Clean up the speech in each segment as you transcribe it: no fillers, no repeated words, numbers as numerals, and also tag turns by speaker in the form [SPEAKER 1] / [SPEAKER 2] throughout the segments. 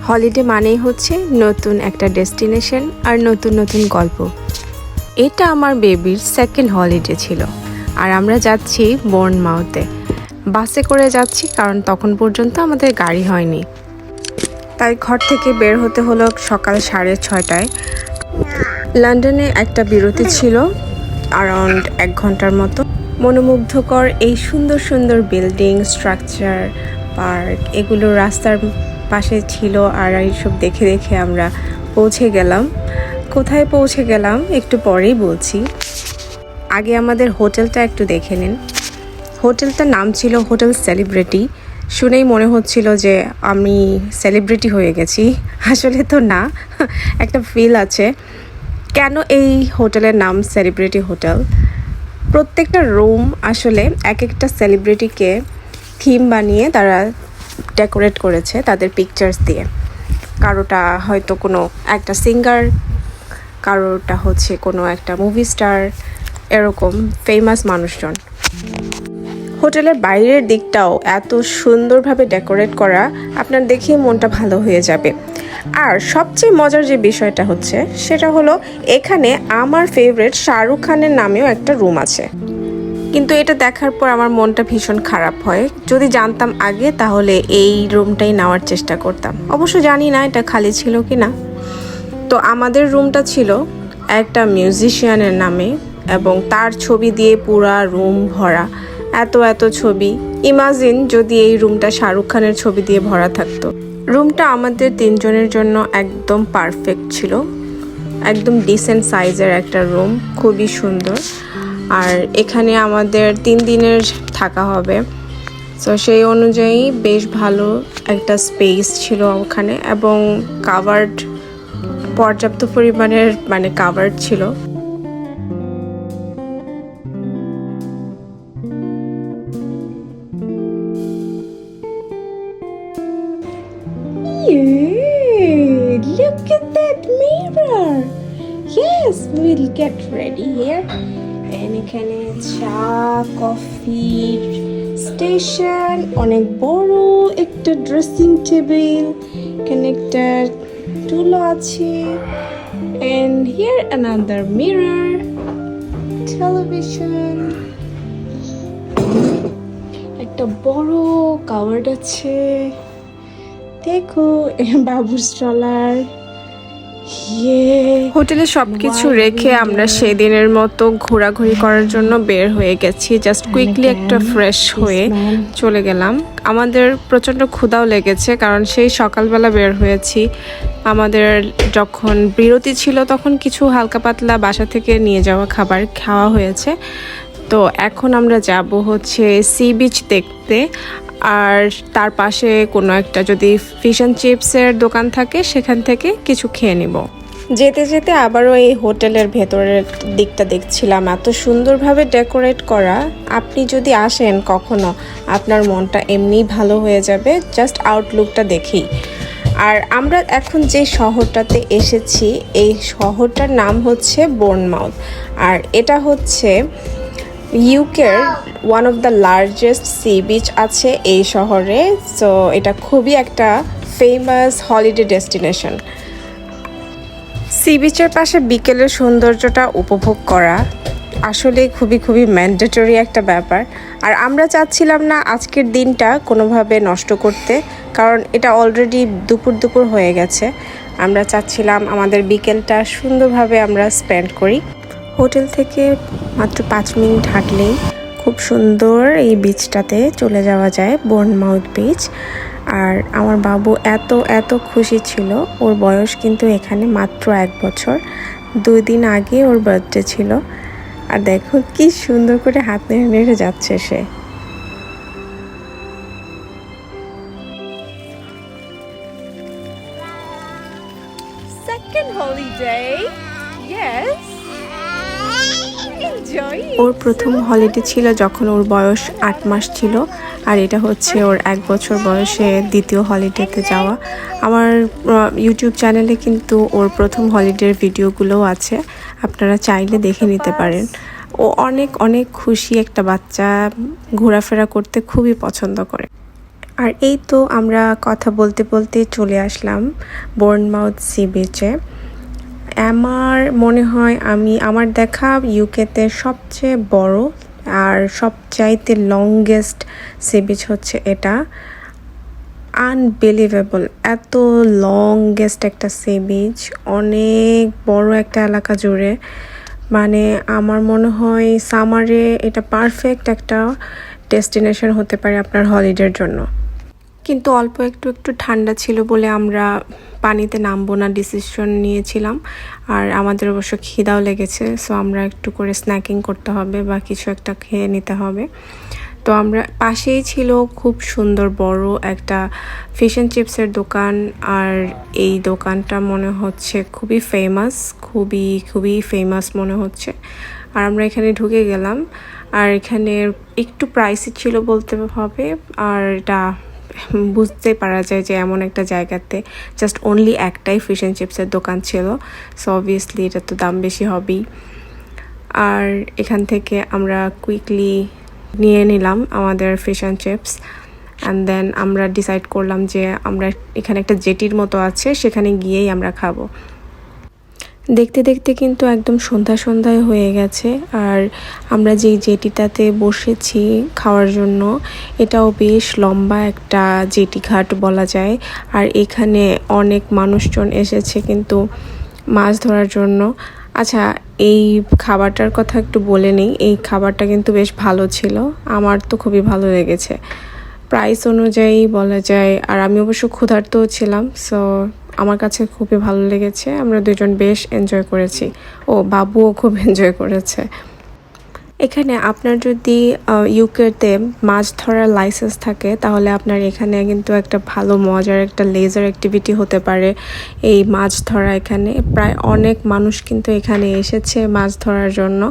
[SPEAKER 1] Holiday মানেই হচ্ছে নতুন একটা ডেস্টিনেশন আর নতুন নতুন গল্প। এটা আমার বেবির সেকেন্ড হলিডে ছিল আর আমরা যাচ্ছি বোর্নমাউথে। বাসে করে যাচ্ছি কারণ তখন পর্যন্ত আমাদের গাড়ি হয়নি, তাই ঘর থেকে বের হতে হলো সকাল 6:30টায়। লন্ডনে একটা বিরতি ছিল অ্যারাউন্ড 1 ঘন্টার মতো। মনোমুগ্ধকর এই সুন্দর সুন্দর বিল্ডিং, স্ট্রাকচার, পার্ক এগুলো রাস্তার পাশে ছিল আর এইসব দেখে দেখে আমরা পৌঁছে গেলাম। কোথায় পৌঁছে গেলাম একটু পরেই বলছি। আগে আমাদের হোটেলটা একটু দেখে নিন। হোটেলটার নাম ছিল হোটেল সেলিব্রিটি। শুনেই মনে হচ্ছিল যে আমি সেলিব্রিটি হয়ে গেছি, আসলে তো না, একটা ফিল আছে। কেন এই হোটেলের নাম সেলিব্রিটি হোটেল? প্রত্যেকটা রুম আসলে এক একটা সেলিব্রিটিকে থিম বানিয়ে তারা ডেকোরেট করেছে তাদের পিকচার্স দিয়ে। কারোটা হয়তো কোনো একটা সিঙ্গার, কারোটা হচ্ছে কোনো একটা মুভি স্টার, এরকম ফেমাস মানুষজন। হোটেলের বাইরের দিকটাও এত সুন্দরভাবে ডেকোরেট করা, আপনার দেখেই মনটা ভালো হয়ে যাবে। আর সবচেয়ে মজার যে বিষয়টা হচ্ছে সেটা হলো এখানে আমার ফেভারিট শাহরুখ খানের নামেও একটা রুম আছে। কিন্তু এটা দেখার পর আমার মনটা ভীষণ খারাপ হয়। যদি জানতাম আগে তাহলে এই রুমটাই নেওয়ার চেষ্টা করতাম। অবশ্য জানি না এটা খালি ছিল কি না। তো আমাদের রুমটা ছিল একটা মিউজিশিয়ানের নামে এবং তার ছবি দিয়ে পুরা রুম ভরা। এত এত ছবি। ইমাজিন যদি এই রুমটা শাহরুখ খানের ছবি দিয়ে ভরা থাকতো। রুমটা আমাদের 3 জনের জন্য একদম পারফেক্ট ছিল। একদম ডিসেন্ট সাইজের একটা রুম, খুবই সুন্দর। আর এখানে আমাদের 3 দিনের থাকা হবে, তো সেই অনুযায়ী বেশ ভালো একটা স্পেস ছিল ওখানে এবং কাভার্ড, পর্যাপ্ত পরিমাণের কাভার্ড ছিল। Look at that mirror. Yes, we'll get ready here. And এখানে চা, কফি স্টেশন, অনেক বড় একটা ড্রেসিং টেবিল, এখানে একটা টুল আছে। And here another mirror, television, একটা বড় কাভার্ড আছে। দেখো বাবুর স্ট্রলার। হোটেলে সবকিছু রেখে আমরা সেদিনের মতো ঘোরাঘুরি করার জন্য বের হয়ে গেছি। জাস্ট কুইকলি একটা ফ্রেশ হয়ে চলে গেলাম। আমাদের প্রচণ্ড ক্ষুধাও লেগেছে কারণ সেই সকালবেলা বের হয়েছি। আমাদের যখন বিরতি ছিল তখন কিছু হালকা পাতলা বাসা থেকে নিয়ে যাওয়া খাবার খাওয়া হয়েছে। তো এখন আমরা যাব হচ্ছে সি বিচ দেখতে। আর তার পাশে কোনো একটা যদি ফিশ অ্যান্ড চিপসের দোকান থাকে সেখান থেকে কিছু খেয়ে নিব। যেতে যেতে আবারও এই হোটেলের ভেতরের দিকটা দেখছিলাম, এত সুন্দরভাবে ডেকোরেট করা। আপনি যদি আসেন কখনো, আপনার মনটা এমনিই ভালো হয়ে যাবে জাস্ট আউটলুকটা দেখেই। আর আমরা এখন যে শহরটাতে এসেছি এই শহরটার নাম হচ্ছে বোর্নমাউথ। আর এটা হচ্ছে ইউকের one of the largest sea beach আছে এই শহরে। সো এটা খুবই একটা ফেমাস হলিডে ডেস্টিনেশন। সি বিচের পাশে বিকেলের সৌন্দর্যটা উপভোগ করা আসলে খুবই খুবই ম্যান্ডেটরি একটা ব্যাপার। আর আমরা চাচ্ছিলাম না আজকের দিনটা কোনোভাবে নষ্ট করতে, কারণ এটা অলরেডি দুপুর হয়ে গেছে। আমরা চাচ্ছিলাম আমাদের বিকেলটা সুন্দরভাবে আমরা স্পেন্ড করি। হোটেল থেকে মাত্র 5 মিনিট হাঁটলেই খুব সুন্দর এই বিচটাতে চলে যাওয়া যায়, বোর্নমাউথ বিচ। আর আমার বাবু এত খুশি ছিল। ওর বয়স কিন্তু এখানে মাত্র 1 বছর। 2 দিন আগে ওর বার্থডে ছিল। আর দেখো কি সুন্দর করে হাত নেড়ে নেড়ে যাচ্ছে সে। Second holiday. Yes. ওর প্রথম হলিডে ছিল যখন ওর বয়স 8 মাস ছিল, আর এটা হচ্ছে ওর 1 বছর বয়সে দ্বিতীয় হলিডেতে যাওয়া। আমার ইউটিউব চ্যানেলে কিন্তু ওর প্রথম হলিডের ভিডিওগুলোও আছে, আপনারা চাইলে দেখে নিতে পারেন। ও অনেক খুশি একটা বাচ্চা, ঘোরাফেরা করতে খুবই পছন্দ করে। আর এই তো আমরা কথা বলতে বলতে চলে আসলাম বোর্নমাউথ সি বিচে। আমার মনে হয় আমার দেখা ইউকেতে সবচেয়ে বড় আর সবচাইতে লংগেস্ট সি বিচ হচ্ছে এটা। আনবিলিভেবল, এত লংগেস্ট একটা সি বিচ, অনেক বড় একটা এলাকা জুড়ে। মানে আমার মনে হয় সামারে এটা পারফেক্ট একটা ডেস্টিনেশন হতে পারে আপনার হলিডের জন্য। কিন্তু অল্প একটু ঠান্ডা ছিল বলে আমরা পানিতে নামবো না ডিসিশন নিয়েছিলাম। আর আমাদের অবশ্য খিদাও লেগেছে, সো আমরা একটু করে স্ন্যাকিং করতে হবে বা কিছু একটা খেয়ে নিতে হবে। তো আমরা পাশেই ছিল খুব সুন্দর বড় একটা ফিশ অ্যান্ড চিপসের দোকান। আর এই দোকানটা মনে হচ্ছে খুবই ফেমাস মনে হচ্ছে। আর আমরা এখানে ঢুকে গেলাম। আর এখানে একটু প্রাইসি ছিল বলতে হবে। আর এটা বুঝতে পারা যায় যে এমন একটা জায়গাতে জাস্ট অনলি একটাই ফিশ অ্যান্ড চিপসের দোকান ছিল, সো অবভিয়াসলি এটা তো দাম বেশি হবেই। আর এখান থেকে আমরা কুইকলি নিয়ে নিলাম আমাদের fish and chips. And then আমরা ডিসাইড করলাম যে আমরা এখানে একটা জেটির মতো আছে, সেখানে গিয়েই আমরা খাবো। দেখতে দেখতে কিন্তু একদম সন্ধ্যায় হয়ে গেছে। আর আমরা যেই জেটিটাতে বসেছি খাওয়ার জন্য, এটাও বেশ লম্বা একটা জেটি ঘাট বলা যায়। আর এখানে অনেক মানুষজন এসেছে কিন্তু মাছ ধরার জন্য। আচ্ছা, এই খাবারটার কথা একটু বলে নিই। এই খাবারটা কিন্তু বেশ ভালো ছিল, আমার তো খুবই ভালো লেগেছে প্রাইস অনুযায়ী বলা যায়। আর আমি অবশ্য ক্ষুধার্তও ছিলাম, সো আমার কাছে খুবই ভালো লেগেছে। আমরা দুজন বেশ এনজয় করেছি, বাবুও খুব এনজয় করেছে। এখানে আপনার যদি ইউকেতে মাছ ধরার লাইসেন্স থাকে তাহলে আপনার এখানে কিন্তু একটা ভালো মজার একটা লেজার অ্যাক্টিভিটি হতে পারে এই মাছ ধরা। এখানে প্রায় অনেক মানুষ কিন্তু এখানে এসেছে মাছ ধরার জন্য।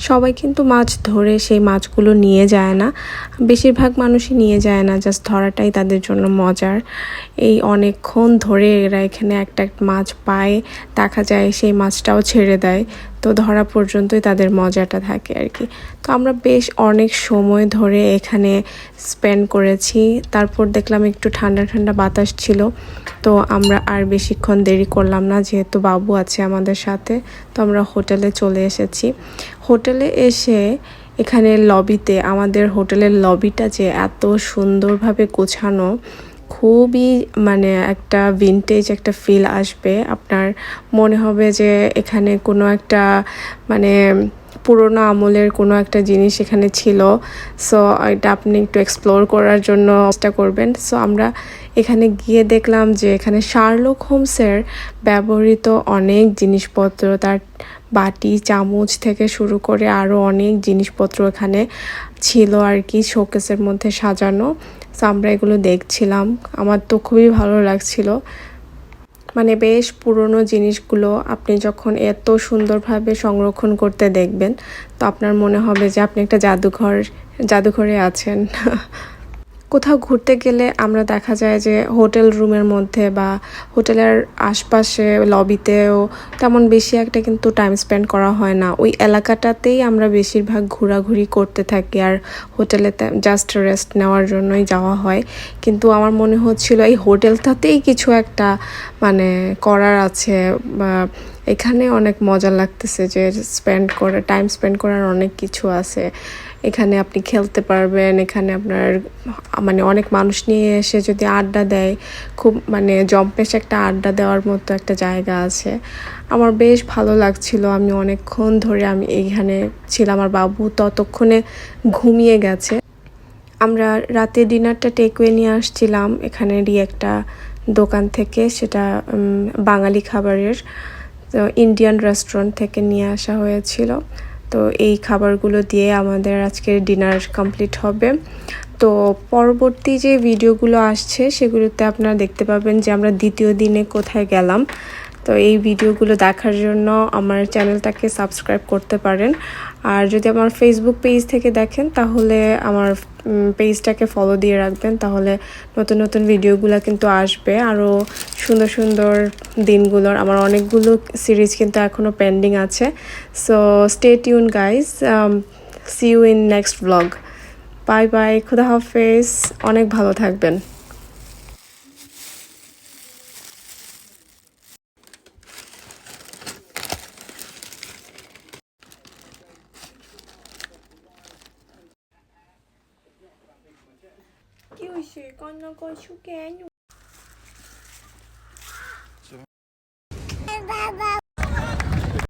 [SPEAKER 1] সবাই কিন্তু মাছ ধরে সেই মাছগুলো নিয়ে যায় না, বেশিরভাগ মানুষই নিয়ে যায় না, জাস্ট ধরাটাই তাদের জন্য মজার। এই অনেকক্ষণ ধরে এরা এখানে একটা মাছ পায়, দেখা যায় সেই মাছটাও ছেড়ে দেয়, তো ধরা পর্যন্তই তাদের মজাটা থাকে আর কি। তো আমরা বেশ অনেক সময় ধরে এখানে স্পেন্ড করেছি। তারপর দেখলাম একটু ঠান্ডা বাতাস ছিল, তো আমরা আর বেশিক্ষণ দেরি করলাম না, যেহেতু বাবু আছে আমাদের সাথে। তো আমরা হোটেলে চলে এসেছি। হোটেলে এসে এখানে লবিতে, আমাদের হোটেলের লবিটা যে এত সুন্দরভাবে গোছানো, খুবই মানে একটা ভিনটেজ একটা ফিল আসবে। আপনার মনে হবে যে এখানে কোনো একটা মানে পুরোনো আমলের কোনো একটা জিনিস এখানে ছিল। সো এটা আপনি একটু এক্সপ্লোর করার জন্য চেষ্টা করবেন। সো আমরা এখানে গিয়ে দেখলাম যে এখানে শার্লক হোমসের ব্যবহৃত অনেক জিনিসপত্র, তার বাটি চামচ থেকে শুরু করে আরও অনেক জিনিসপত্র এখানে ছিল আর কি, শোকেসের মধ্যে সাজানো। সো আমরা এগুলো দেখছিলাম, আমার তো খুবই ভালো লাগছিল। মানে বেশ পুরনো জিনিসগুলো আপনি যখন এত সুন্দরভাবে সংরক্ষণ করতে দেখবেন, তো আপনার মনে হবে যে আপনি একটা জাদুঘরে আছেন। কোথাও ঘুরতে গেলে আমরা দেখা যায় যে হোটেল রুমের মধ্যে বা হোটেলের আশপাশে লবিতেও তেমন বেশি একটা কিন্তু টাইম স্পেন্ড করা হয় না। ওই এলাকাটাতেই আমরা বেশিরভাগ ঘোরাঘুরি করতে থাকি, আর হোটেলেতে জাস্ট রেস্ট নেওয়ার জন্যই যাওয়া হয়। কিন্তু আমার মনে হচ্ছিল এই হোটেলটাতেই কিছু একটা মানে করার আছে, বা এখানে অনেক মজা লাগতেছে যে টাইম স্পেন্ড করার অনেক কিছু আছে। এখানে আপনি খেলতে পারবেন, এখানে আপনার মানে অনেক মানুষ নিয়ে এসে যদি আড্ডা দেয়, খুব মানে জম্পেশ একটা আড্ডা দেওয়ার মতো একটা জায়গা আছে। আমার বেশ ভালো লাগছিল। আমি অনেকক্ষণ ধরে এইখানে ছিলাম, আমার বাবু ততক্ষণে ঘুমিয়ে গেছে। আমরা রাতে ডিনারটা টেকওয়ে নিয়ে আসছিলাম এখানেরই একটা দোকান থেকে, সেটা বাঙালি খাবারের ইন্ডিয়ান রেস্টুরেন্ট থেকে নিয়ে আসা হয়েছিল। তো এই খাবারগুলো দিয়ে আমাদের আজকের ডিনার কমপ্লিট হবে। তো পরবর্তী যে ভিডিওগুলো আসছে সেগুলোতে আপনারা দেখতে পাবেন যে আমরা দ্বিতীয় দিনে কোথায় গেলাম। তো এই ভিডিওগুলো দেখার জন্য আমার চ্যানেলটাকে সাবস্ক্রাইব করতে পারেন। আর যদি আমার ফেসবুক পেজ থেকে দেখেন তাহলে আমার পেজটাকে ফলো দিয়ে রাখবেন, তাহলে নতুন নতুন ভিডিওগুলো কিন্তু আসবে। আরও সুন্দর দিনগুলোর আমার অনেকগুলো সিরিজ কিন্তু এখনও পেন্ডিং আছে। So stay tune guys, see you in next blog. Bye bye, খুদা হাফেজ, অনেক ভালো থাকবেন। কি হয়েছে? কান্না করছো কেন?